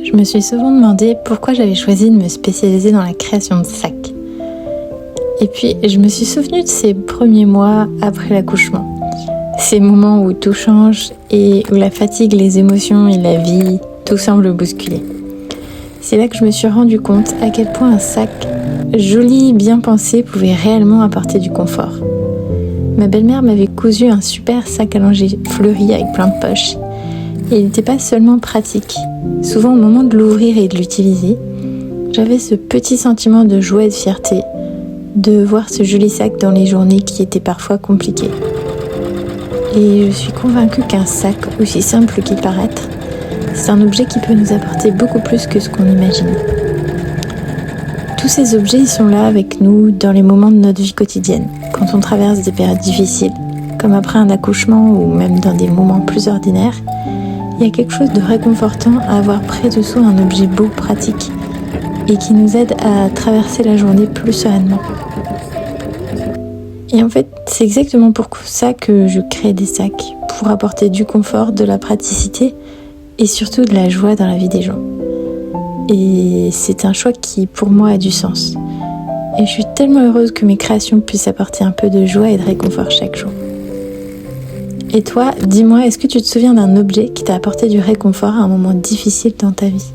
je me suis souvent demandé pourquoi j'avais choisi de me spécialiser dans la création de sacs. Et puis, je me suis souvenue de ces premiers mois après l'accouchement. Ces moments où tout change et où la fatigue, les émotions et la vie, tout semble bousculer. C'est là que je me suis rendu compte à quel point un sac joli, bien pensé, pouvait réellement apporter du confort. Ma belle-mère m'avait cousu un super sac à langer fleuri avec plein de poches. Et il n'était pas seulement pratique. Souvent, au moment de l'ouvrir et de l'utiliser, j'avais ce petit sentiment de joie et de fierté de voir ce joli sac dans les journées qui étaient parfois compliquées. Et je suis convaincue qu'un sac, aussi simple qu'il paraître, c'est un objet qui peut nous apporter beaucoup plus que ce qu'on imagine. Tous ces objets, ils sont là avec nous dans les moments de notre vie quotidienne, quand on traverse des périodes difficiles, comme après un accouchement ou même dans des moments plus ordinaires. Il y a quelque chose de réconfortant à avoir près de soi un objet beau, pratique, et qui nous aide à traverser la journée plus sereinement. Et en fait, c'est exactement pour ça que je crée des sacs, pour apporter du confort, de la praticité et surtout de la joie dans la vie des gens. Et c'est un choix qui, pour moi, a du sens. Et je suis tellement heureuse que mes créations puissent apporter un peu de joie et de réconfort chaque jour. Et toi, dis-moi, est-ce que tu te souviens d'un objet qui t'a apporté du réconfort à un moment difficile dans ta vie ?